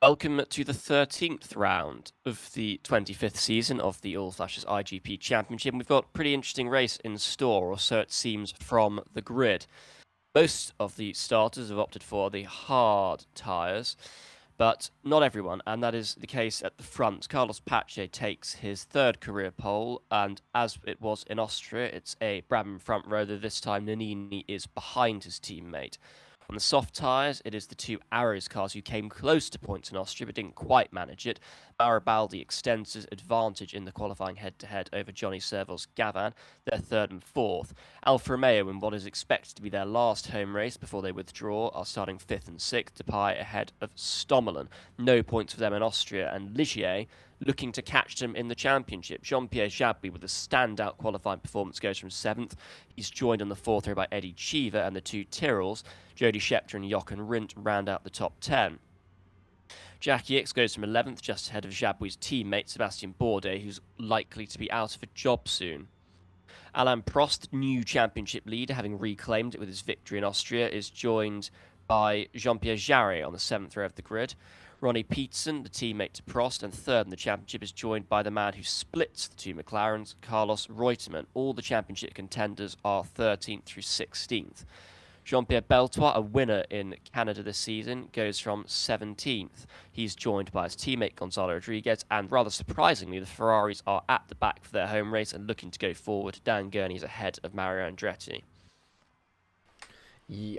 Welcome to the 13th round of the 25th season of the Allflattious iGP Championship. We've got a pretty interesting race in store, or so it seems from the grid. Most of the starters have opted for the hard tyres, but not everyone, and that is the case at the front. Carlos Pache takes his third career pole, and as it was in Austria, it's a Brabham front row, though this time Nannini is behind his teammate. On the soft tyres, it is the two Arrows cars who came close to points in Austria but didn't quite manage it. Garibaldi extends his advantage in the qualifying head-to-head over Johnny Servo's Gavan. They're third and fourth. Alfa Romeo, in what is expected to be their last home race before they withdraw, are starting fifth and sixth, Depay ahead of Stommelen. No points for them in Austria, and Ligier looking to catch them in the championship. Jean-Pierre Jabouille, with a standout qualifying performance, goes from seventh. He's joined on the fourth row by Eddie Cheever, and the two Tyrrells, Jody Scheckter and Jochen Rindt, round out the top 10. Jackie X goes from 11th, just ahead of Jabouille's teammate Sebastian Bourdais, who's likely to be out of a job soon. Alain Prost, new championship leader, having reclaimed it with his victory in Austria, is joined by Jean-Pierre Jarret on the 7th row of the grid. Ronnie Peterson, the teammate to Prost and third in the championship, is joined by the man who splits the two McLarens, Carlos Reutemann. All the championship contenders are 13th through 16th. Jean-Pierre Beltois, a winner in Canada this season, goes from 17th. He's joined by his teammate Gonzalo Rodriguez, and rather surprisingly, the Ferraris are at the back for their home race and looking to go forward. Dan Gurney's ahead of Mario Andretti. Yeah,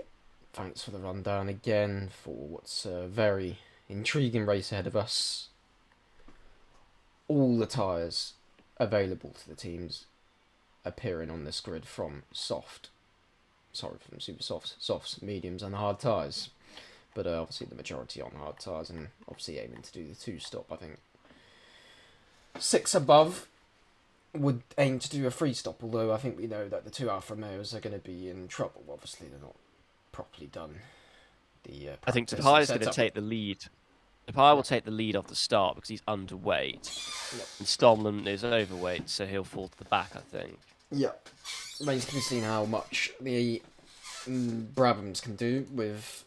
thanks for the rundown again for what's a very intriguing race ahead of us. All the tyres available to the teams appearing on this grid from super softs, mediums and the hard tyres. But obviously the majority on hard tyres and obviously aiming to do the two-stop. I think 6 above would aim to do a free-stop, although I think we know that the two Alfa Romeos are going to be in trouble. Obviously they're not properly done. I think Depay is going to take the lead. Depay will take the lead off the start because he's underweight. Yep. And Stommelen is overweight, so he'll fall to the back, I think. Yep. Remains to be seen how much the Brabhams can do with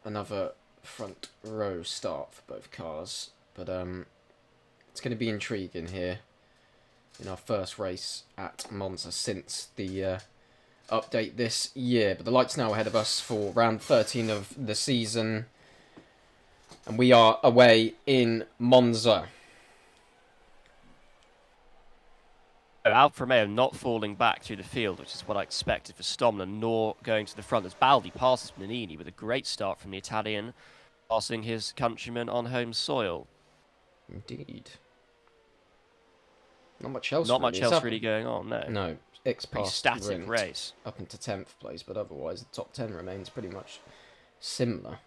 another front row start for both cars. But it's going to be intriguing here in our first race at Monza since the update this year. But the light's now ahead of us for round 13 of the season. And we are away in Monza. Alfa Romeo not falling back through the field, which is what I expected for Stommelen, nor going to the front as Baldi passes Nannini with a great start from the Italian, passing his countryman on home soil. Indeed. Not much else. Not much else really going on, no. No, X pretty static race up into 10th place, but otherwise the top 10 remains pretty much similar.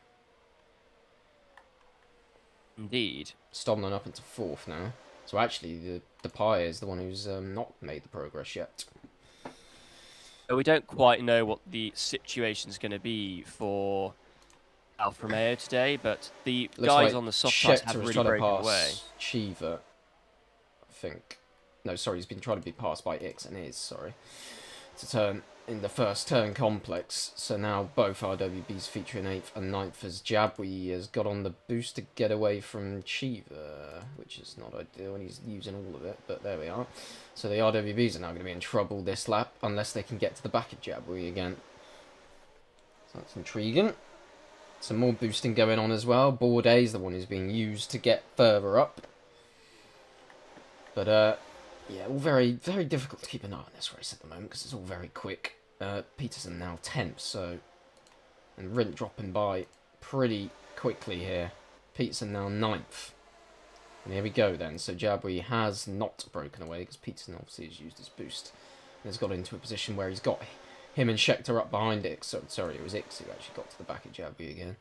Indeed. Stommelen up into 4th now. So actually, the Depay is the one who's not made the progress yet. We don't quite know what the situation's going to be for Alfa Romeo today, but the guys on the soft tyres have really broken away. Cheever, I think. No, sorry, he's been trying to be passed by X and is, sorry. To turn in the first turn complex. So now both RWBs featuring 8th and 9th as Jabouille has got on the boost to get away from Cheever, which is not ideal, and he's using all of it, but there we are. So the RWBs are now going to be in trouble this lap, unless they can get to the back of Jabouille again. So that's intriguing. Some more boosting going on as well. Bourdais is the one who's being used to get further up. But, yeah, all very, very difficult to keep an eye on this race at the moment because it's all very quick. Peterson now 10th, so... And Rindt dropping by pretty quickly here. Peterson now 9th. And here we go then. So Jabouille has not broken away because Peterson obviously has used his boost. And has got into a position where he's got him and Scheckter up behind X. So, sorry, it was X who actually got to the back of Jabouille again.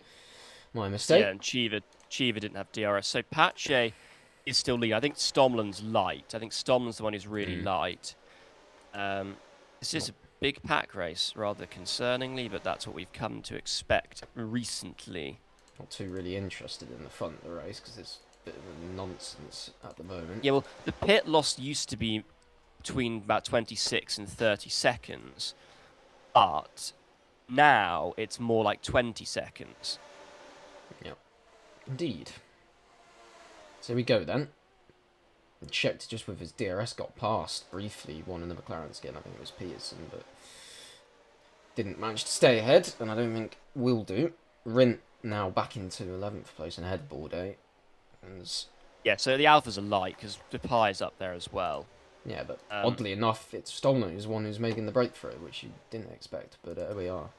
My mistake. Yeah, and Cheever didn't have DRS. So Pache is still leading. I think Stommelen's light. I think Stommelen's the one who's really light. This is a big pack race, rather concerningly, but that's what we've come to expect recently. Not too really interested in the front of the race because it's a bit of a nonsense at the moment. Yeah, well, the pit loss used to be between about 26 and 30 seconds, but now it's more like 20 seconds. Yep. Indeed. So we go then. And Scheckter just with his DRS got past briefly one of the McLarens again. I think it was Peterson, but didn't manage to stay ahead, and I don't think will do. Rint now back into 11th place and ahead of Bourdais. Yeah, so the Alphas are light because Depay is up there as well. Yeah, but oddly enough, it's Stollner who's the one who's making the breakthrough, which you didn't expect, but here we are.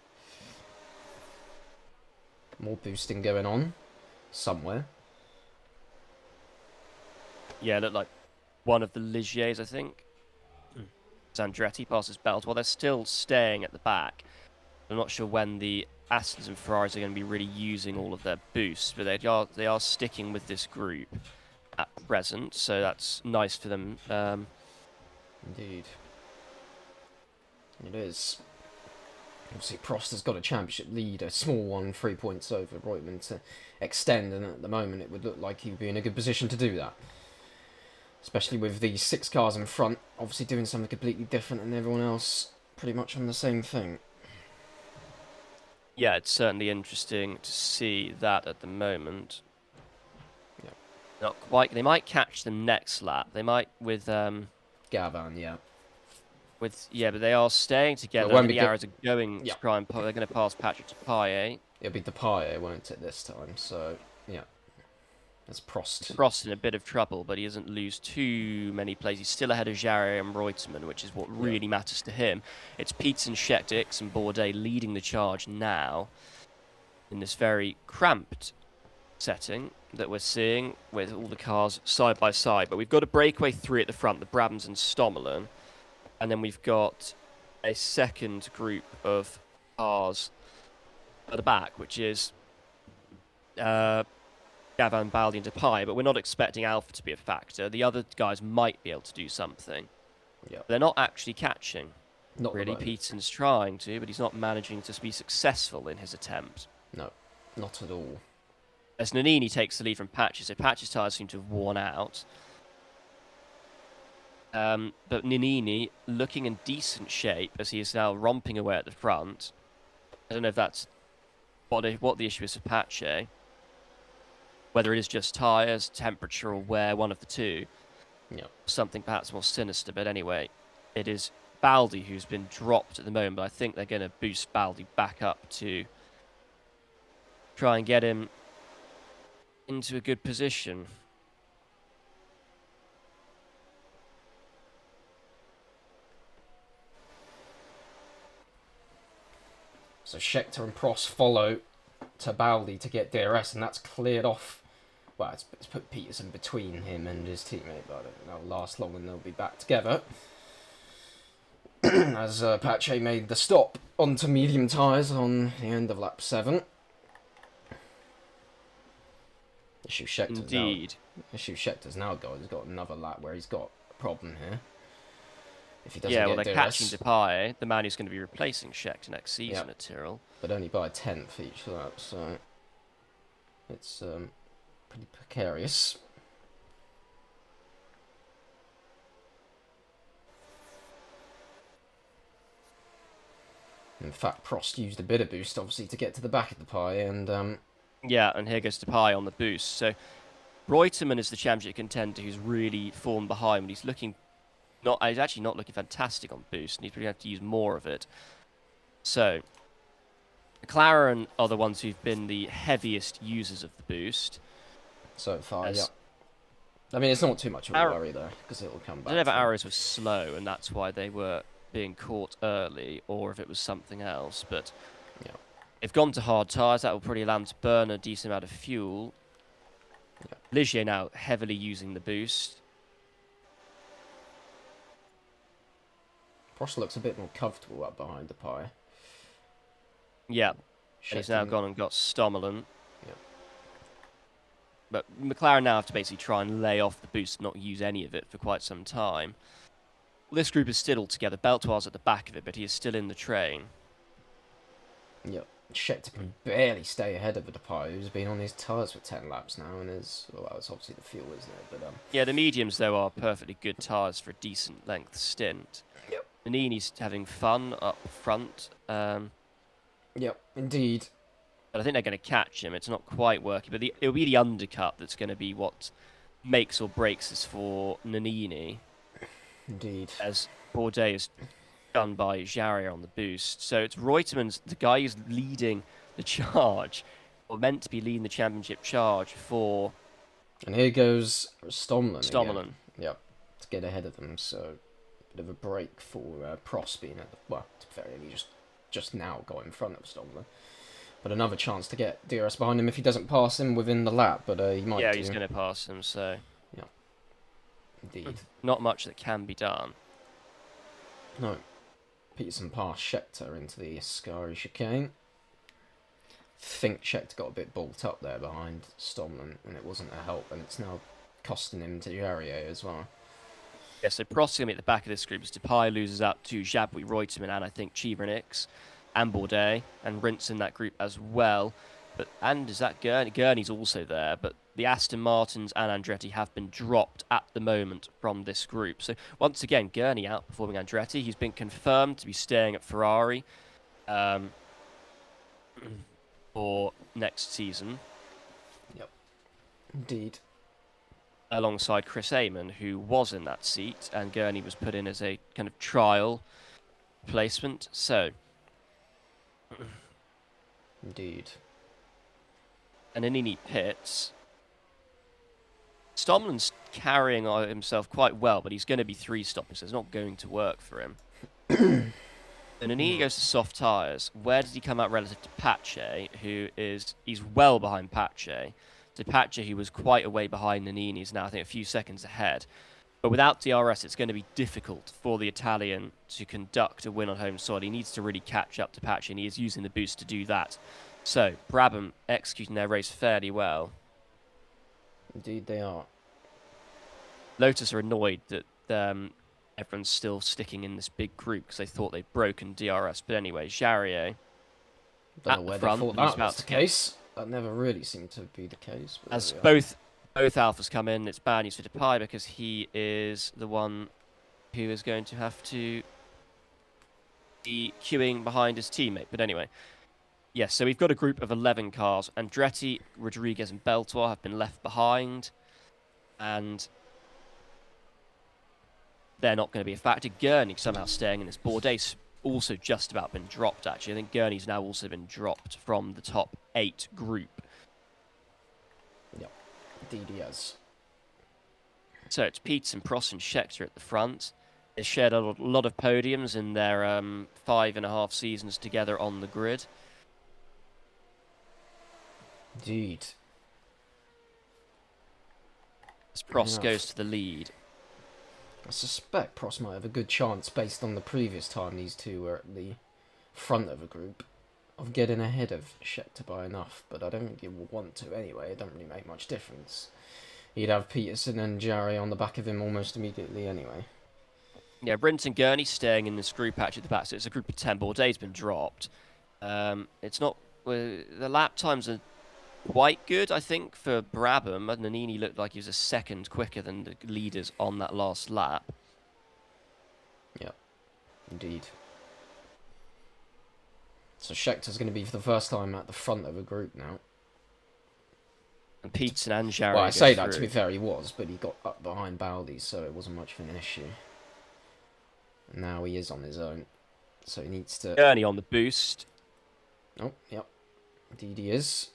More boosting going on somewhere. Yeah, looked like one of the Ligiers, I think. Andretti passes Belt while they're still staying at the back. I'm not sure when the Astons and Ferraris are going to be really using all of their boosts, but they are sticking with this group at present, so that's nice for them. Indeed. It is. Obviously, Prost has got a championship lead, a small one, 3 points over Reutemann to extend, and at the moment it would look like he would be in a good position to do that. Especially with the 6 cars in front, obviously doing something completely different and everyone else pretty much on the same thing. Yeah, it's certainly interesting to see that at the moment. Yeah. Not quite. They might catch them next lap. They might with Gavan, yeah. But they are staying together. And the arrows are going to try and they're going to pass Patrick Depay. It'll be Depay, won't it, this time? So yeah, that's Prost. Prost in a bit of trouble, but he doesn't lose too many places. He's still ahead of Jarre and Reutemann, which is what really matters to him. It's Peterson, Scheckter, and Bourdais leading the charge now in this very cramped setting that we're seeing with all the cars side by side. But we've got a breakaway 3 at the front, the Brabhams and Stommelen. And then we've got a second group of cars at the back, which is Gavan, Baldi and Depay, but we're not expecting Alpha to be a factor. The other guys might be able to do something. Yeah. They're not actually catching. Not really. Peterson's trying to, but he's not managing to be successful in his attempt. No, not at all. As Nannini takes the lead from Patches, so Patches' tyres seem to have worn out. But Nannini looking in decent shape as he is now romping away at the front. I don't know if that's what the issue is for Pache. Whether it is just tyres, temperature, or wear, one of the two. Yeah. Something perhaps more sinister, but anyway, it is Baldi who's been dropped at the moment, but I think they're going to boost Baldi back up to try and get him into a good position. So Scheckter and Prost follow to Baldi to get DRS, and that's cleared off. Well, it's put Peterson between him and his teammate, but I don't think that'll last long and they'll be back together. As Pache made the stop onto medium tyres on the end of lap 7. Issue Scheckter's now got. He's got another lap where he's got a problem here. If he doesn't they're catching Depay, the man who's going to be replacing Scheckter next season at Tyrrell. But only by a 10th each lap, so it's pretty precarious. In fact, Prost used a bit of boost, obviously, to get to the back of Depay, and yeah, and here goes Depay on the boost. So Reutemann is the championship contender who's really fallen behind, but he's actually not looking fantastic on boost, and he's going to have to use more of it. So McLaren are the ones who've been the heaviest users of the boost so far. Yeah, I mean, it's not too much of a worry though, because it will come back. I don't know if arrows were slow, and that's why they were being caught early, or if it was something else. But yeah, they've gone to hard tyres. That will probably allow them to burn a decent amount of fuel. Yeah. Ligier now heavily using the boost. Prost looks a bit more comfortable up behind Depay. Yeah, and he's now gone and got Stommelen. Yeah. But McLaren now have to basically try and lay off the boost, not use any of it for quite some time. This group is still all together. Beltoir's at the back of it, but he is still in the train. Yep. Scheckter can barely stay ahead of Depay, who's been on his tyres for 10 laps now, and it's obviously the fuel, isn't it? But yeah, the mediums, though, are perfectly good tyres for a decent length stint. Yep. Nannini's having fun up front. Yep, indeed. But I think they're going to catch him. It's not quite working, but it'll be the undercut that's going to be what makes or breaks this for Nannini, Indeed. as Bourdais is done by Jarier on the boost. So it's Reutemann's the guy who's leading the charge, or meant to be leading the championship charge for And here goes Stomlin again. Stommelin. Yep, to get ahead of them. So bit of a break for Prost being at the, well, to be fair, he just now got in front of Stomlin. But another chance to get DRS behind him if he doesn't pass him within the lap, but he might Yeah, do. he's going to pass him, so Yeah, indeed. not much that can be done. No. Peterson passed Scheckter into the Ascari chicane. I think Scheckter got a bit bulked up there behind Stomlin, and it wasn't a help, and it's now costing him to Jarier as well. Yeah, so Prost is going to be at the back of this group as Depay loses out to Jabouille, Reutemann, and I think Cheevernicks and Bourdais, and Rintz in that group as well. And is that Gurney? Gurney's also there, but the Aston Martins and Andretti have been dropped at the moment from this group. So once again, Gurney outperforming Andretti. He's been confirmed to be staying at Ferrari for next season. Yep, indeed. Alongside Chris Amon, who was in that seat, and Gurney was put in as a kind of trial placement. So, Indeed. and Nannini pits. Stomlin's carrying himself quite well, but he's going to be 3-stopping, so it's not going to work for him. And Nannini goes to soft tyres. Where does he come out relative to Pache, he's well behind Pache. So Pache, who was quite a way behind Nannini, is now, I think, a few seconds ahead. But without DRS, it's going to be difficult for the Italian to conduct a win on home soil. He needs to really catch up to Pache, and he is using the boost to do that. So, Brabham executing their race fairly well. Indeed they are. Lotus are annoyed that everyone's still sticking in this big group because they thought they'd broken DRS. But anyway, Jarier Don't at know the where front, they thought and he's that was about the to get, case. That never really seemed to be the case. But as there we are. both alphas come in. It's bad news for Depay because he is the one who is going to have to be queuing behind his teammate. But anyway, yes, so we've got a group of 11 cars. Andretti, Rodriguez and Beltois have been left behind, and they're not going to be a factor. Gurney somehow staying in this. Bourdais also just about been dropped, actually. I think Gurney's now also been dropped from the top 8 group. Yep, indeed he has. So it's Peterson, Prost and Scheckter at the front. They shared a lot of podiums in their 5.5 seasons together on the grid. Indeed. As Prost goes to the lead. I suspect Prost might have a good chance, based on the previous time these two were at the front of a group, of getting ahead of Scheckter by enough, but I don't think he will want to anyway. It don't really make much difference. He'd have Peterson and Jarier on the back of him almost immediately anyway. Yeah, Rint and Gurney staying in this group actually at the back, so it's a group of 10. Bourdais been dropped. It's not... the lap times are quite good, I think, for Brabham. Nannini looked like he was a second quicker than the leaders on that last lap. Yep, indeed. So Scheckter's going to be for the first time at the front of a group now. And Peterson and Jarier Well, I say that, through. to be fair, he was, but he got up behind Baldi, so it wasn't much of an issue. Now he is on his own, so he needs to... Gurney on the boost. Oh, yep. Indeed he is.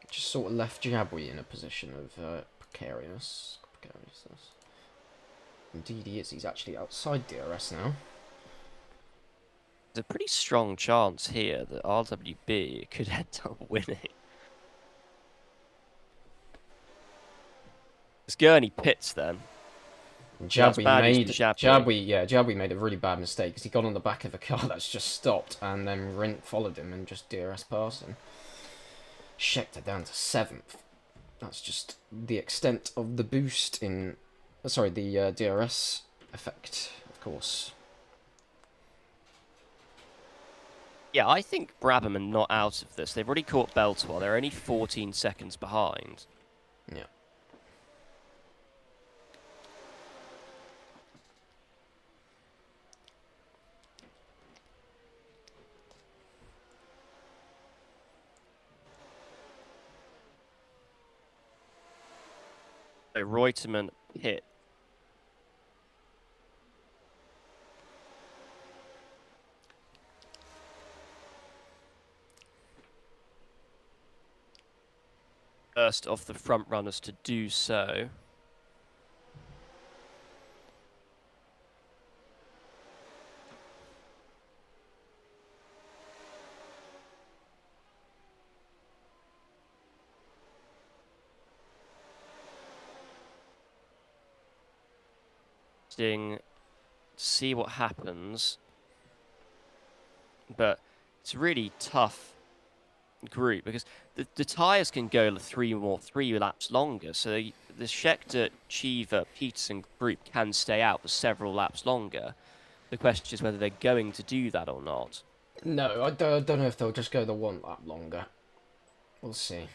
Just sort of left Jabouille in a position of precariousness. Indeed he is. He's actually outside DRS now. There's a pretty strong chance here that RWB could end up winning. As Gurney pits then. Jabouille made a really bad mistake because he got on the back of a car that's just stopped, and then Rint followed him and just DRS passed him. Scheckter down to 7th. That's just the extent of the boost in... sorry, the DRS effect, of course. Yeah, I think Brabham are not out of this. They've already caught Beltois. They're only 14 seconds behind. Yeah. So Reutemann hit. First of the front runners to do so. See what happens, but it's a really tough group because the tyres can go 3 laps longer, so the Scheckter, Cheever, Peterson group can stay out for several laps longer. The question is whether they're going to do that or not. No, I don't know if they'll just go the 1 lap longer. We'll see.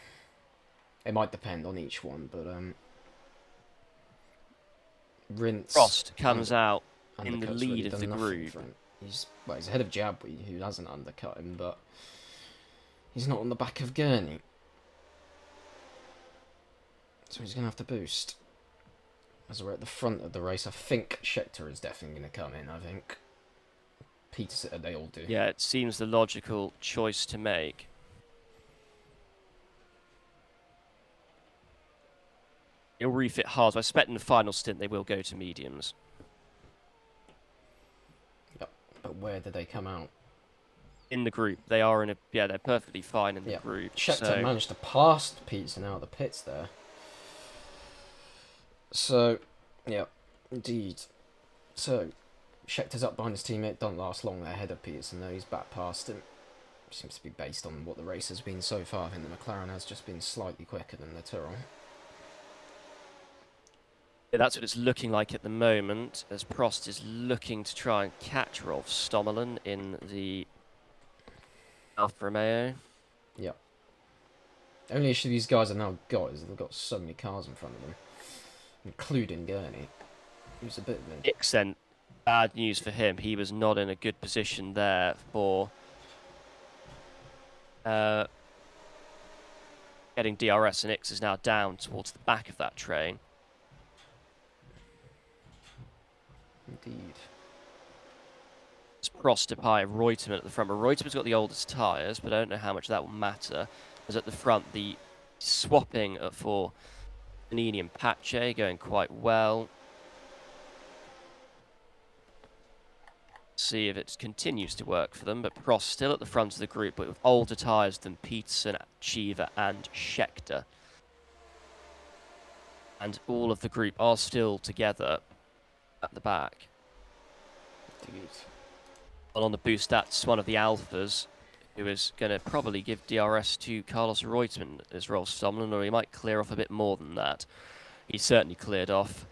It might depend on each one, but Rince Prost comes out in the undercut's lead really of the done nothing group. for him. He's ahead of Jabwi, who hasn't undercut him, but he's not on the back of Gurney. So he's going to have to boost. As we're at the front of the race, I think Scheckter is definitely going to come in, I think. Peterson, they all do. Yeah, it seems the logical choice to make. He'll refit hard, so I expect in the final stint they will go to mediums. Yep, but where did they come out? In the group. They are in a... Yeah, they're perfectly fine in the group. Scheckter managed to pass Peterson out of the pits there. So, yeah, indeed. So, Scheckter's up behind his teammate. Don't last long. They're ahead of Peterson, though. He's back past him. Seems to be based on what the race has been so far. I think the McLaren has just been slightly quicker than the Tyrrell. Yeah, that's what it's looking like at the moment, as Prost is looking to try and catch Rolf Stommelen in the Alfa Romeo. Yeah. Only issue these guys have now got is they've got so many cars in front of them, including Gurney. Who's a bit of a... Ixen, bad news for him. He was not in a good position there for getting DRS, and Ix is now down towards the back of that train. Indeed. It's Prost to pie Reutemann at the front, but Reutemann's got the oldest tyres, but I don't know how much that will matter. As at the front, the swapping for Nini and Pache going quite well. See if it continues to work for them, but Prost still at the front of the group, but with older tyres than Peterson, Cheever and Scheckter. And all of the group are still together at the back. Indeed. Well, on the boost, that's one of the Alphas who is going to probably give DRS to Carlos Reutemann as Rolf Stommelen, or he might clear off a bit more than that. He's certainly cleared off.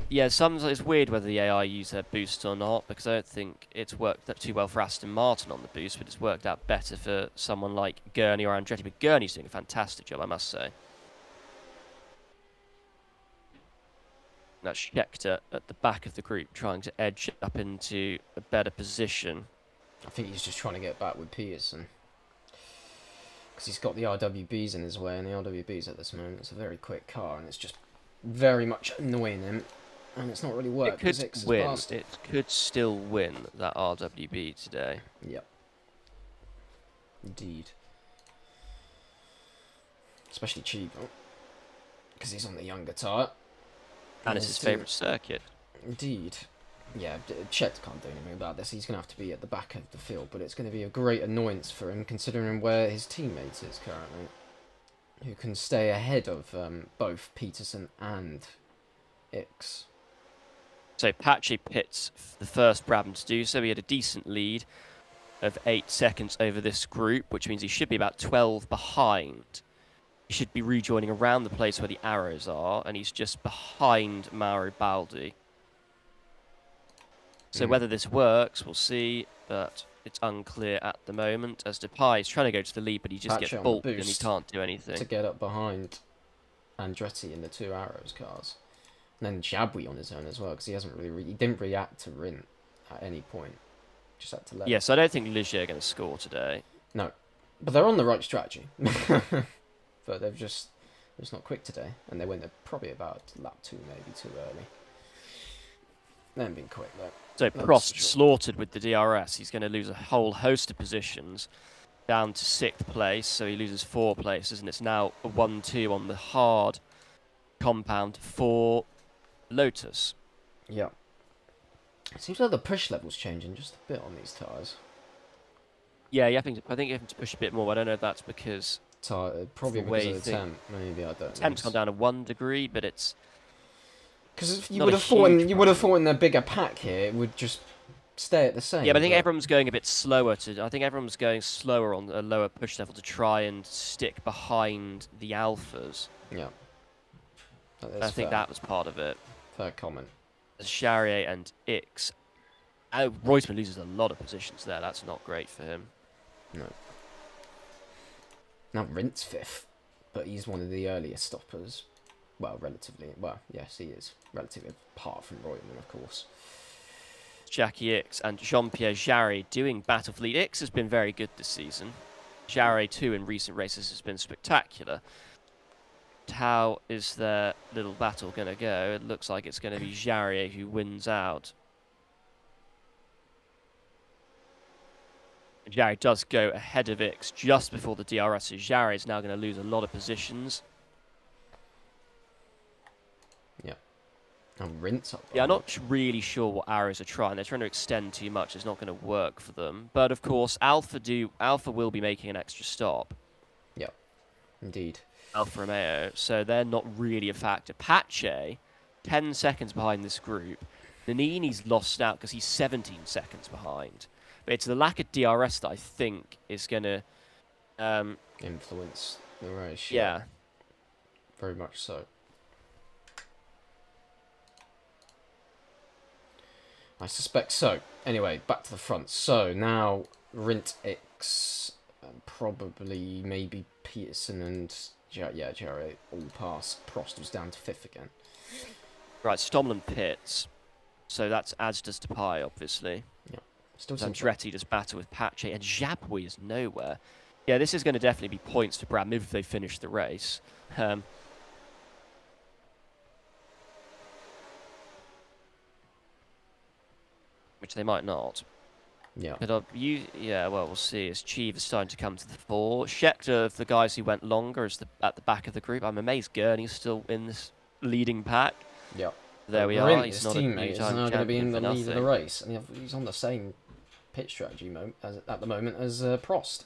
Yeah, sometimes it's weird whether the AI use their boost or not, because I don't think it's worked that too well for Aston Martin on the boost, but it's worked out better for someone like Gurney or Andretti. But Gurney's doing a fantastic job, I must say. That's Scheckter at the back of the group, trying to edge up into a better position. I think he's just trying to get back with Peterson. Because he's got the RWBs in his way, and the RWBs at this moment, it's a very quick car, and it's just very much annoying him. And it's not really worked. It could win. It could still win that RWB today. Yep. Indeed. Especially Cheever. Because he's on the younger tyre. And it's his favourite circuit. Indeed. Yeah, Chet can't do anything about this. He's going to have to be at the back of the field, but it's going to be a great annoyance for him, considering where his teammate is currently, who can stay ahead of both Peterson and Ix. So Pache pits the first Brabham to do so. He had a decent lead of 8 seconds over this group, which means he should be about 12 behind. He should be rejoining around the place where the arrows are, and he's just behind Mauro Baldi. So whether this works, we'll see, but it's unclear at the moment, as Depay is trying to go to the lead, but he just gets bulked and he can't do anything. To get up behind Andretti in the 2 Arrows cars. And then Jabwi on his own as well, because he hasn't really he didn't react to Rin at any point. Just had to let Yes, I don't think Ligier are going to score today. No. But they're on the right strategy. But they've It's not quick today, and they went probably about lap 2, maybe too early. They haven't been quick though. So Prost slaughtered with the DRS. He's going to lose a whole host of positions, down to 6th place, so he loses 4 places, and it's now a 1-2 on the hard compound for Lotus. Yeah. It seems like the push level's changing just a bit on these tyres. Yeah, I think you have to push a bit more. I don't know if that's because probably because of the temp. Maybe, I don't know. Temp's gone down to 1 degree, but it's because you would have thought in a bigger pack here it would just stay at the same. Yeah, but I think everyone's going a bit slower I think everyone's going slower on a lower push level to try and stick behind the alphas. Yeah. I think that was part of it. Fair comment. Charrier and Ix. Reutemann loses a lot of positions there. That's not great for him. No. Now Rint's 5th, but he's one of the earlier stoppers. Well, relatively. Well, yes, he is. Relatively, apart from Reutemann, of course. Jackie Ix and Jean-Pierre Jarry doing battle fleet. Ix has been very good this season. Jarry, too, in recent races has been spectacular. How is their little battle going to go? It looks like it's going to be Jarry who wins out. Jarry does go ahead of Ix just before the DRS, so Jarry is now going to lose a lot of positions. Yeah. And Rint's up. Yeah, I'm not really sure what arrows are trying. They're trying to extend too much. It's not going to work for them. But of course, Alpha will be making an extra stop. Yeah, indeed. Alfa Romeo, so they're not really a factor. Pache, 10 seconds behind this group. Nannini's lost out because he's 17 seconds behind. But it's the lack of DRS that I think is going to influence the race. Yeah. Very much so. I suspect so. Anyway, back to the front. So now Rint X, probably maybe Peterson and Jarry all pass. Prost was down to 5th again. Right, Stomlin pits. So that's as does Tapai, obviously. Yeah. Still Andretti does battle with Pache, and Jabouille is nowhere. Yeah, this is going to definitely be points to Bram if they finish the race. Which they might not. Yeah. But well, we'll see. As Cheev is starting to come to the fore. Scheckter, of the guys who went longer, is at the back of the group. I'm amazed Gurney's still in this leading pack. Yeah. There we are. He's not a teammate. He's now going to be in the lead of the race, and he's on the same pit strategy at the moment as Prost.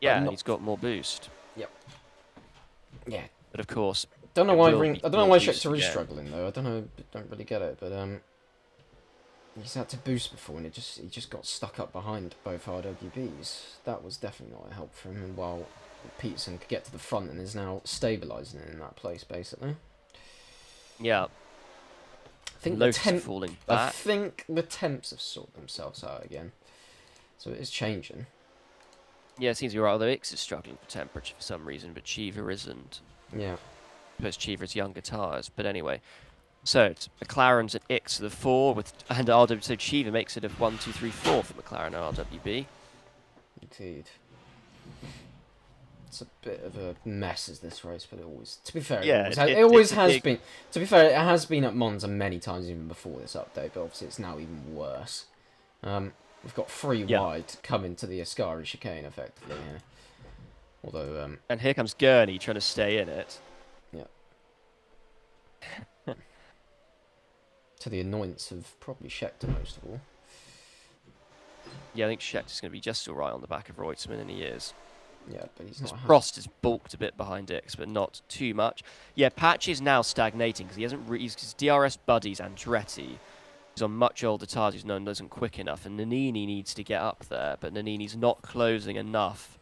Yeah, and he's got more boost. Yep. Yeah. But of course, I don't know why Scheckter is struggling though. I don't really get it, but he's had to boost before, and he just got stuck up behind both RWBs. That was definitely not a help for him. And while Peterson could get to the front and is now stabilising in that place, basically. Yeah. I think falling back. I think the temps have sorted themselves out again, so it is changing. Yeah, it seems you're right. Although Ix is struggling for temperature for some reason, but Cheever isn't. Yeah. Because Cheever has younger tyres. But anyway, so it's McLaren's at Ix to the 4 and RW. So Cheever makes it a 1, 2, 3, 4 for McLaren and RWB. Indeed. It's a bit of a mess as this race, but it always, to be fair, it always has been. To be fair, it has been at Monza many times even before this update, but obviously it's now even worse. We've got 3 wide coming to the Ascari chicane effectively here. Although, and here comes Gurney trying to stay in it. Yeah. To the annoyance of probably Scheckter most of all. Yeah, I think Scheckter's going to be just all right on the back of Reutemann, and he is. Yeah, but he's not. Prost is bulked a bit behind Ix, but not too much. Yeah, Patch is now stagnating because he hasn't. His DRS buddies Andretti. He's on much older tyres. He's known isn't quick enough, and Nannini needs to get up there, but Nannini's not closing enough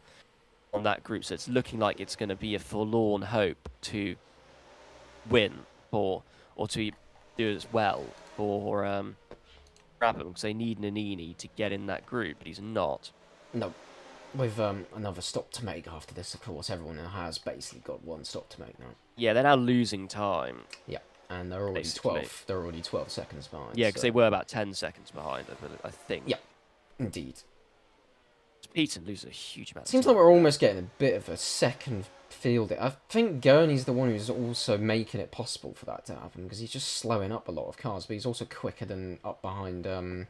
on that group, so it's looking like it's going to be a forlorn hope to win or to do as well for Brabham, because they need Nannini to get in that group, but he's not. No. With another stop to make after this, of course, everyone has basically got one stop to make now. Yeah, they're now losing time. Yeah, and they're already 12. They're already 12 seconds behind. Yeah, because they were about 10 seconds behind, I think. Yeah, indeed. Peterson loses a huge amount of Seems time. like we're almost getting a bit of a second field. I think Gurney's the one who's also making it possible for that to happen, because he's just slowing up a lot of cars, but he's also quicker than up behind Reutemann,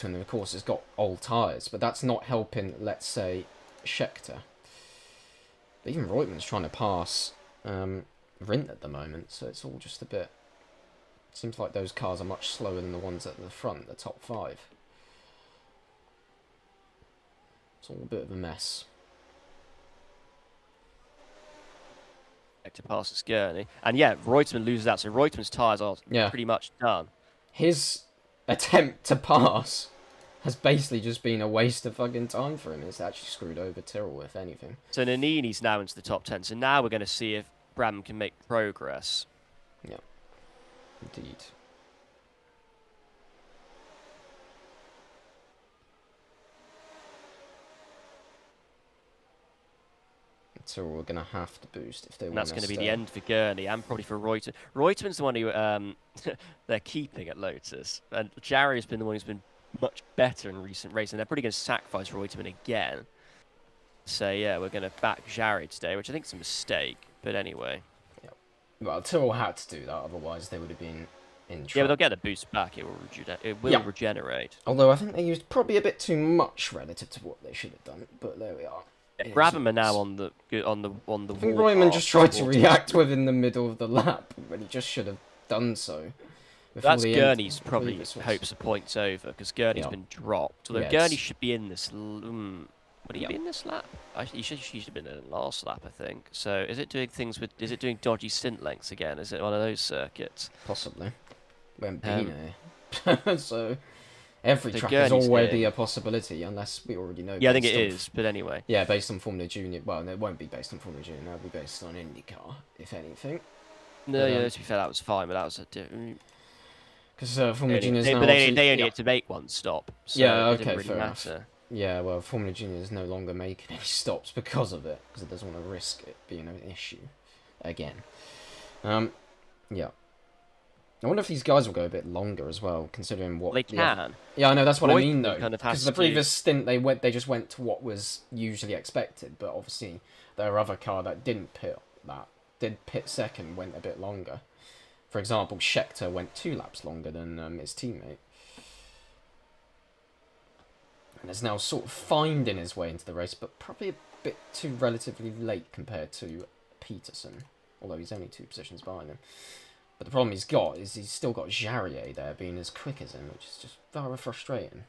and of course has got old tyres, but that's not helping, let's say, Scheckter. But even Reutemann's trying to pass Rindt at the moment, so it's all just a bit... Seems like those cars are much slower than the ones at the front, the top 5. It's all a bit of a mess. To pass it's Gurney. And yeah, Reutemann loses that, so Reutemann's tyres are pretty much done. His attempt to pass has basically just been a waste of fucking time for him. It's actually screwed over Tyrrell, if anything. So Nannini's now into the top 10, so now we're going to see if Bram can make progress. Yeah, indeed. So we're going to have to boost if they want to. That's going to be the end for Gurney and probably for Reutemann. Reutemann's the one who they're keeping at Lotus, and Jarry has been the one who's been much better in recent races, and they're probably going to sacrifice Reutemann again. So yeah, we're going to back Jarry today, which I think is a mistake, but anyway. Yeah. Well, Tyrrell had to do that, otherwise they would have been in trouble. Yeah, but they'll get the boost back. It will regenerate. Although I think they used probably a bit too much relative to what they should have done, but there we are. Brabham are now on the I think Reutemann just tried to react within the middle of the lap when he just should have done so. That's Gurney's probably hopes of points over, because Gurney's been dropped. Although Gurney should be in this. Would he be in this lap? He should have been in the last lap, I think. So is it doing things with? Is it doing dodgy stint lengths again? Is it one of those circuits? Possibly. We haven't been here. So every track is already a possibility, unless we already know. Yeah, I think it is, but anyway. Yeah, based on Formula Junior. Well, it won't be based on Formula Junior. It'll be based on IndyCar, if anything. No, yeah, to be fair, that was fine, but that was a different... Because Formula Junior is now... But they only had to make one stop, so yeah, okay, it didn't really fair matter. Enough. Yeah, well, Formula Junior is no longer making any stops because of it, because it doesn't want to risk it being an issue again. Yeah. I wonder if these guys will go a bit longer as well, considering what... They can. Yeah, I know, that's what I mean, though. Because kind of the previous stint, they just went to what was usually expected, but obviously their other car that didn't did pit second, went a bit longer. For example, Scheckter went 2 laps longer than his teammate. And is now sort of finding his way into the race, but probably a bit too relatively late compared to Peterson, although he's only 2 positions behind him. But the problem he's got is he's still got Jarrier there being as quick as him, which is just very frustrating.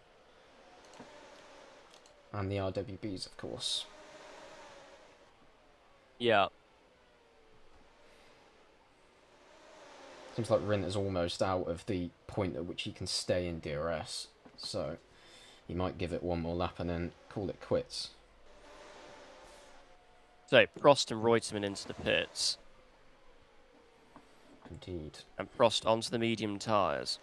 And the RWBs, of course. Yeah. Seems like Rindt is almost out of the point at which he can stay in DRS, so he might give it one more lap and then call it quits. So, Prost and Reutemann into the pits. Indeed. And Prost onto the medium tyres.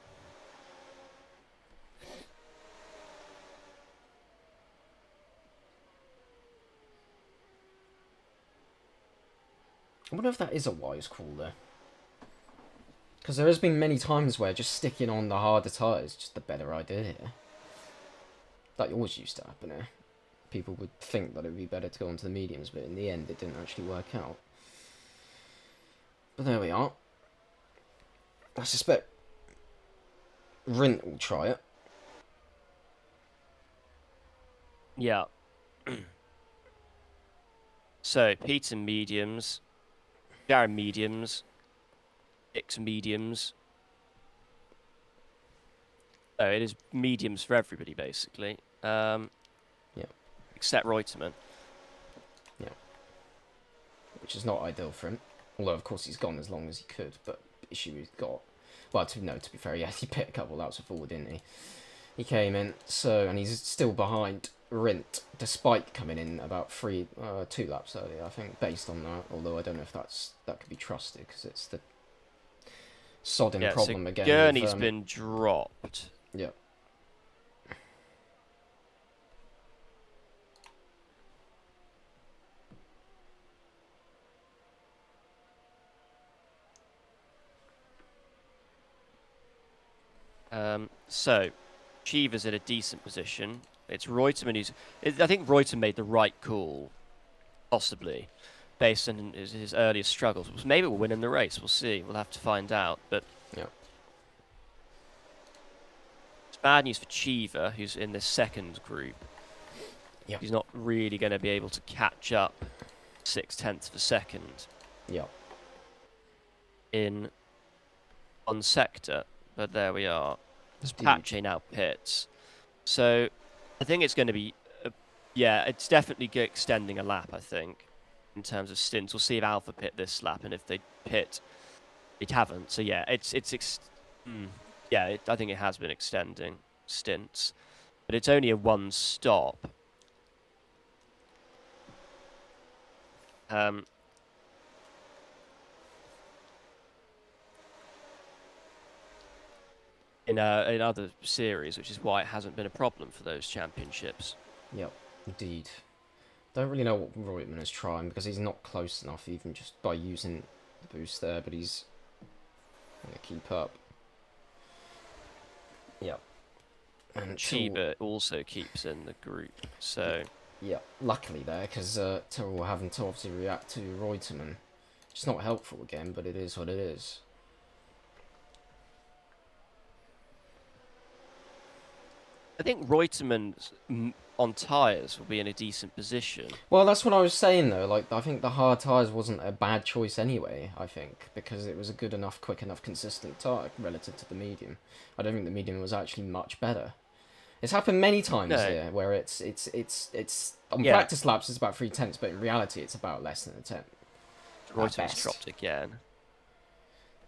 I wonder if that is a wise call there. Because there has been many times where just sticking on the harder tyres is just the better idea here. That always used to happen here. People would think that it would be better to go onto the mediums, but in the end it didn't actually work out. But there we are. I suspect Rindt will try it. Yeah. So, Peter mediums, Darren mediums, X mediums. Oh, it is mediums for everybody, basically. Yeah. Except Reutemann. Yeah. Which is not ideal for him. Although, of course, he's gone as long as he could, but the issue he's got... Well, to be fair, yeah, he pit a couple laps forward, didn't he? He came in, and he's still behind Rindt, despite coming in about 2 laps earlier, I think, based on that. Although I don't know if that could be trusted, because it's the sodding problem again. Gurney's been dropped. Yeah. So, Cheever's in a decent position. It's Reutemann who's. I think Reutemann made the right call, possibly, based on his earliest struggles. Maybe we'll win in the race. We'll see. We'll have to find out. But Yeah. it's bad news for Cheever, who's in this second group. Yeah. He's not really going to be able to catch up 0.6 of a second. Yeah. In one sector, but there we are. There's Indeed. Pache now pits. So I think it's going to be, yeah, it's definitely extending a lap, I think, in terms of stints. We'll see if Alpha pit this lap, and if they pit, it haven't. So yeah, I think it has been extending stints, but it's only a one stop. In other series, which is why it hasn't been a problem for those championships. Yep, indeed. Don't really know what Reutemann is trying, because he's not close enough, even just by using the boost there, but he's going to keep up. Yep. And Chiba also keeps in the group, so... Yeah, luckily there, because Tyrrell having to obviously react to Reutemann. It's not helpful again, but it is what it is. I think Reutemann on tyres will be in a decent position. Well, that's what I was saying, though. Like, I think the hard tyres wasn't a bad choice anyway, I think, because it was a good enough, quick enough, consistent tyre relative to the medium. I don't think the medium was actually much better. It's happened many times here, where it's on practice laps it's about 0.3, but in reality it's about less than a tenth. Reutemann's dropped again.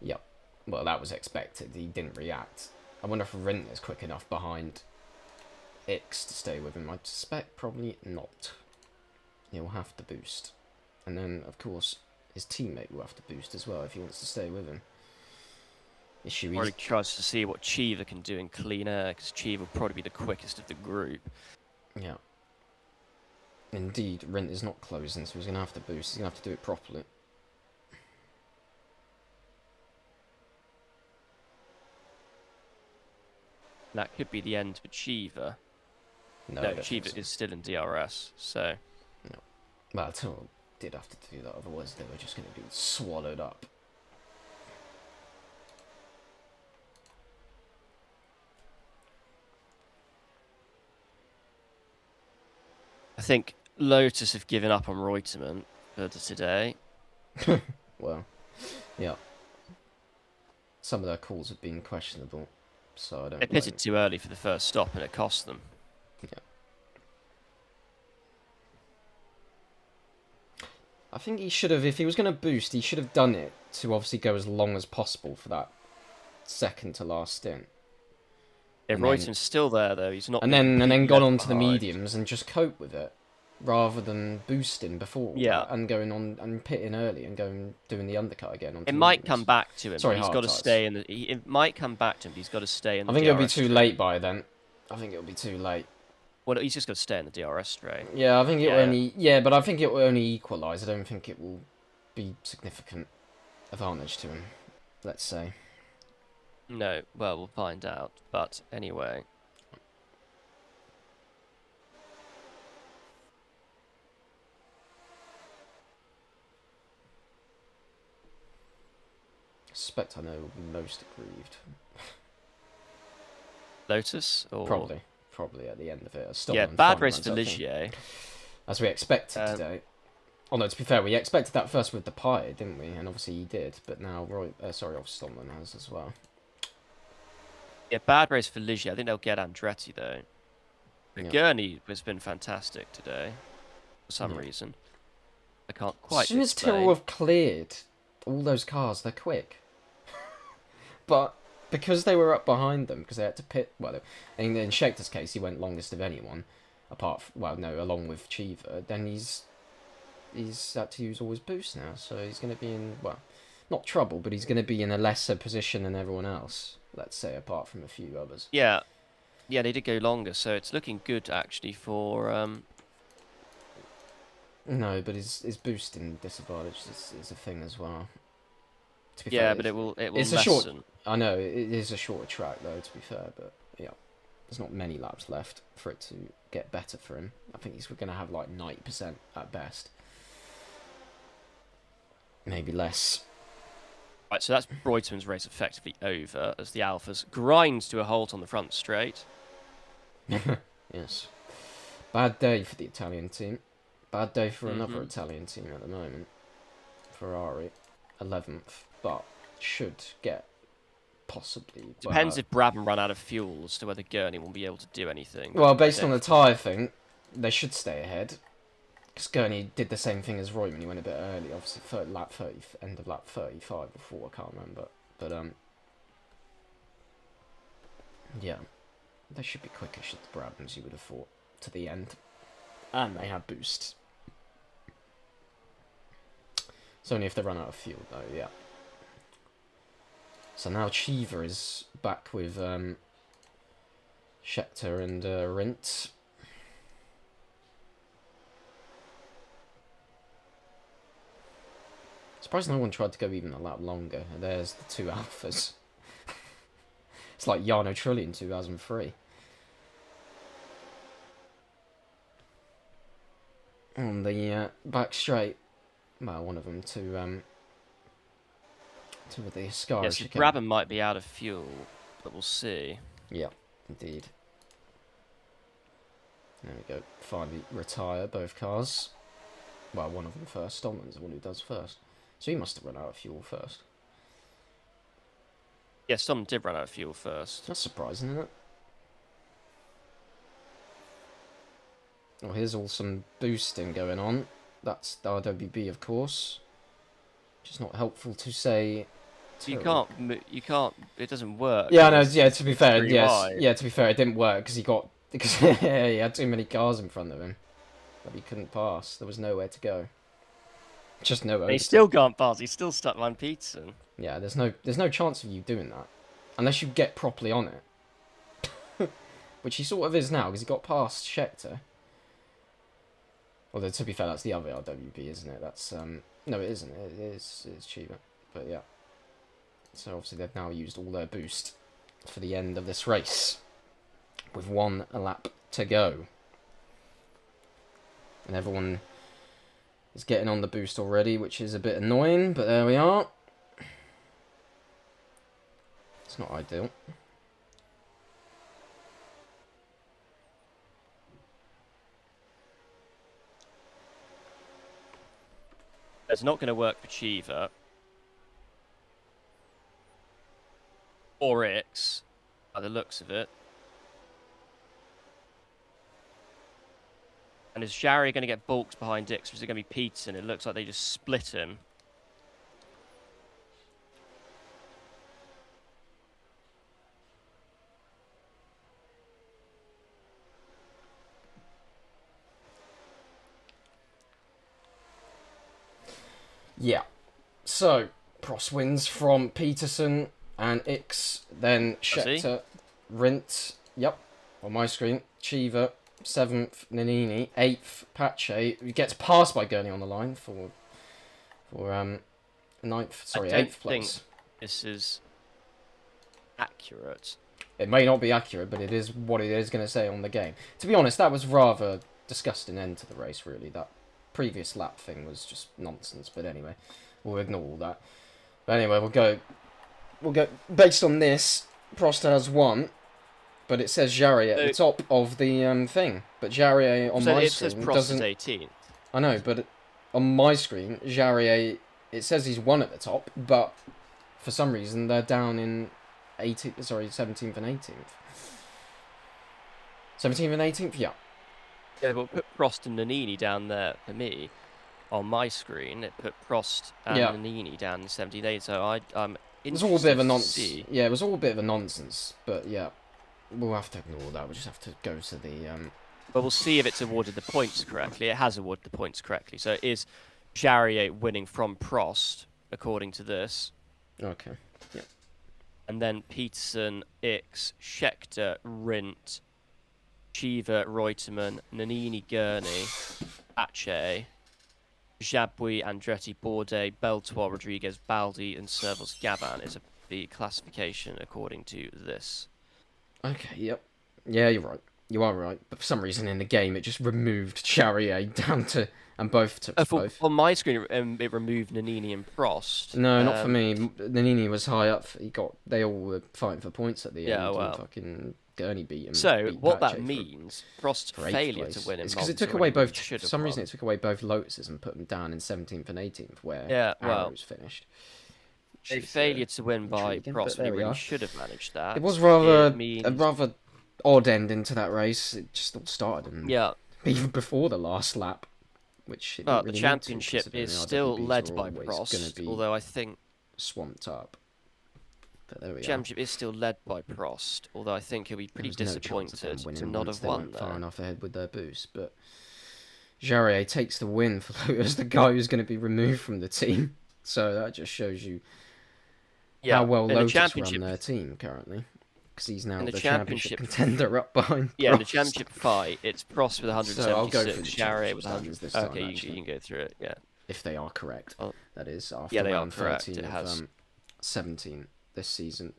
Yep. Well, that was expected. He didn't react. I wonder if Rindt is quick enough behind X to stay with him. I suspect probably not. He'll have to boost. And then, of course, his teammate will have to boost as well if he wants to stay with him. Issue Probably tries to see what Cheever can do in clean air, because Cheever will probably be the quickest of the group. Yeah. Indeed, Rindt is not closing, so he's going to have to boost. He's going to have to do it properly. That could be the end for Cheever. No, Cheever is still in DRS, so... No. Well, Tyrrell did have to do that, otherwise they were just going to be swallowed up. I think Lotus have given up on Reutemann for today. Well, yeah. Some of their calls have been questionable, so I don't... They pitted too early for the first stop, and it cost them. Yeah. I think he should have, if he was going to boost, he should have done it to obviously go as long as possible for that second to last stint. Yeah, Reutemann's still there though. He's not. And then gone on to the mediums and just cope with it, rather than boosting before. Yeah. And going on and pitting early and doing the undercut again. Onto it might come back to him. Sorry, he's got to stay in the. It might come back to him. But he's got to stay in the. I think DRS it'll be too late by then. I think it'll be too late. Well, he's just got to stay in the DRS straight. Yeah, I think it will only. Yeah, but I think it will only equalise. I don't think it will be significant advantage to him. Let's say. No, well, we'll find out. But anyway. I suspect I know will be most aggrieved. Lotus? Or... Probably at the end of it. Yeah, bad race for Ligier. As we expected today. Oh no, to be fair, we expected that first with the Pie, didn't we? And obviously he did, but now Stomlin has as well. Yeah, bad race for Ligier. I think they'll get Andretti though. But Gurney has been fantastic today, for some reason. I can't quite. As soon as Tyrrell have cleared all those cars, they're quick. But because they were up behind them, because they had to pit. Well, in Schechter's case, he went longest of anyone, along with Cheever. Then he's had to use all his boost now, so he's going to be in not trouble, but he's going to be in a lesser position than everyone else. Let's say, apart from a few others. Yeah, they did go longer, so it's looking good actually for. No, but his boosting disadvantage is a thing as well. To be yeah, fair, but it will it's lessen. I know it is a shorter track though. To be fair, but yeah, there's not many laps left for it to get better for him. I think he's going to have like 90% at best. Maybe less. Right, so that's Reutemann's race effectively over as the Alphas grind to a halt on the front straight. Yes. Bad day for the Italian team. Bad day for another Italian team at the moment. Ferrari, 11th, but should get possibly... Depends if Brabham run out of fuel as to whether Gurney will be able to do anything. Well, based on the tyre thing, they should stay ahead. Because Gurney did the same thing as Reutemann. He went a bit early, obviously, end of lap 35 or 4, I can't remember. But, yeah. They should be quicker, should the Brabhams, you would have thought, to the end. And they have boost. It's only if they run out of fuel, though, yeah. So now Cheever is back with Scheckter and Rindt. Surprised no one tried to go even a lap longer. There's the two Alphas. It's like Jarno Trulli in 2003. On the back straight, well, one of them to the Ascari. Yes, Brabham might be out of fuel, but we'll see. Yeah, indeed. There we go. Finally retire both cars. Well, one of them first. Stallman's the one who does first. So he must have run out of fuel first. Yes, Stallman did run out of fuel first. That's surprising, isn't it? Well, here's all some boosting going on. That's the RWB, of course. Which is not helpful to say. You can't. It doesn't work. Yeah, no. Yeah, to be fair, yes. Wide. Yeah, to be fair, it didn't work because he had too many cars in front of him that he couldn't pass. There was nowhere to go. Just nowhere. He still can't pass. He's still stuck behind Peterson. Yeah, there's no chance of you doing that unless you get properly on it, which he sort of is now because he got past Scheckter. Although to be fair, that's the other RWB, isn't it? That's no, it isn't. It's cheaper, but yeah. So obviously they've now used all their boost for the end of this race, with 1 lap to go, and everyone is getting on the boost already, which is a bit annoying. But there we are. It's not ideal. It's not going to work for Cheever. Or X, by the looks of it. And is Jarry going to get bulked behind X, or is it going to be Peterson? It looks like they just split him. Yeah. So, Prost wins from Peterson and X, then Scheckter, Rindt, yep, on my screen, Cheever, 7th, Nannini, 8th, Pache, who gets passed by Gurney on the line for 8th place. This is accurate. It may not be accurate, but it is what it is going to say on the game. To be honest, that was rather disgusting end to the race, really. That previous lap thing was just nonsense, but anyway, we'll ignore all that. But anyway, we'll go based on this. Prost has won, but it says Jarry at the top of the thing. But Jarry on my screen doesn't. 18th. I know, but on my screen, Jarry, it says he's won at the top, but for some reason they're down in 17th and 18th. 17th and 18th, yeah. Yeah, but put Prost and Nannini down there for me. On my screen, it put Prost and Nannini down in 17th, 18th. So it was all a bit of a nonsense. Yeah, it was all a bit of a nonsense. But yeah, we'll have to ignore that. We'll just have to go to the. But we'll see if it's awarded the points correctly. It has awarded the points correctly. So it is Jarry winning from Prost, according to this. Okay. Yeah. And then Peterson, X, Scheckter, Rindt, Cheever, Reutemann, Nannini, Gurney, Pache, Jabouille, Andretti, Bourdais, Beltois, Rodriguez, Baldi, and Servos Gavan is the classification according to this. Okay, yep. Yeah, you're right. You are right. But for some reason in the game, it just removed Charrier down to, and both took both. On my screen, it removed Nannini and Prost. No, not for me. Nannini was high up. They all were fighting for points at the end. Yeah, And well. fucking Gurney beat him. So beat what Pache that means, Prost's for eighth failure place. to win in It's because it Monza took when away he really both. should For have some reason, won. it took away both Lotuses and put them down in 17th and 18th, where Yeah, well, Arrows finished. a failure to win by intriguing, Prost but when he there we really are. should have managed that. It was rather It means... a rather odd ending to that race. It just all started, and Yeah. even before the last lap, which it But didn't the really need to, championship considering is the still RWBs led were by always gonna Prost, be although I think swamped up. But there we the are. championship is still led by Prost, although I think he'll be pretty There was no chance of them disappointed winning to not once have they won weren't far there. enough ahead with their boost. But Jarrier takes the win for Lotus, the guy who's going to be removed from the team. So that just shows you how well Lotus run their team currently. Because he's now the championship contender up behind Yeah, Prost. the championship fight, it's Prost with 176, So I'll go for the Jarrier was championship 100. this time, Okay, you actually. can go through it, yeah. If they are correct. Oh. That is, after Yeah, they are round correct. 13 It of has. 17 this season.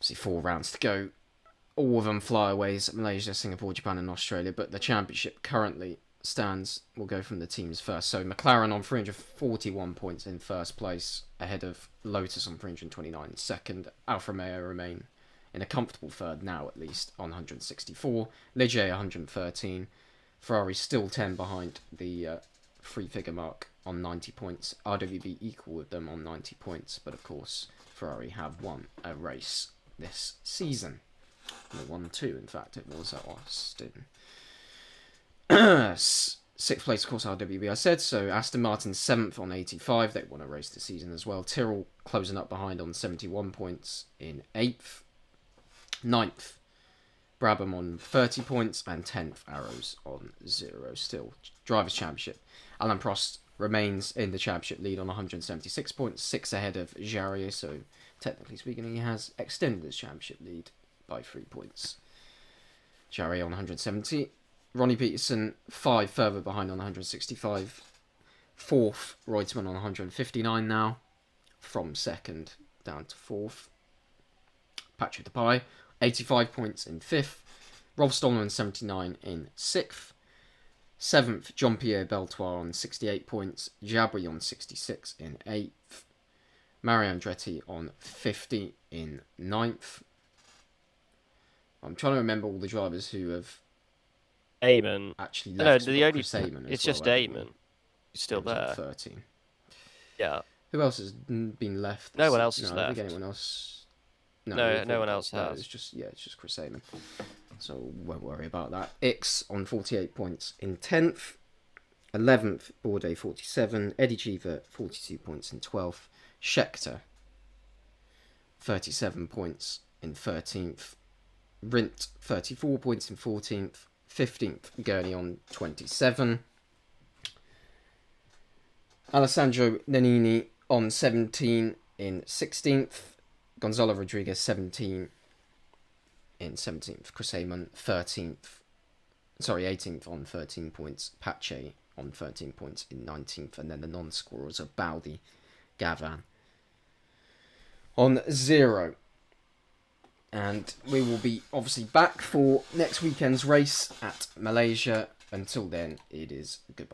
See, 4 rounds to go. All of them flyaways: Malaysia, Singapore, Japan and Australia. But the championship currently stands, we'll go from the teams first. So McLaren on 341 points in first place, ahead of Lotus on 329 second. Alfa Romeo remain in a comfortable third now, at least, on 164. Ligier 113. Ferrari still 10 behind the three-figure mark on 90 points. RWB equal with them on 90 points, but of course Ferrari have won a race this season. They won 2, in fact. It was at Austin. 6th place, of course, RWB, I said. So Aston Martin 7th on 85. They won a race this season as well. Tyrrell closing up behind on 71 points in 8th. 9th, Brabham on 30 points. And 10th, Arrows on 0 still. Drivers' Championship. Alain Prost remains in the championship lead on 176 points. 6 ahead of Jarrier. So technically speaking, he has extended his championship lead by 3 points. Jarrier on 170. Ronnie Peterson 5 further behind on 165. 4th, Reutemann on 159 now, from 2nd down to 4th. Patrick Depay 85 points in 5th. Rolf Stollman 79 in 6th. 7th, Jean-Pierre Beltois on 68 points. Jabri on 66 in 8th. Mario Andretti on 50 in 9th. I'm trying to remember all the drivers who have actually left. No, the only Chris Amon it's as well, just Amon. He's still was on there. 13. Yeah. Who else has been left? No one else has I don't left. think anyone else. No one else has. It's just Chris Amon. So won't worry about that. Ix on 48 points in 10th. 11th, Bourdais 47. Eddie Cheever 42 points in 12th. Scheckter 37 points in 13th. Rindt 34 points in 14th. 15th, Gurney on 27. Alessandro Nannini on 17 in 16th. Gonzalo Rodriguez 17 in 17th. Chris Amon 18th on 13 points. Pache on 13 points in 19th. And then the non-scorers are Baldi, Gavan on 0. And we will be obviously back for next weekend's race at Malaysia. Until then, it is goodbye.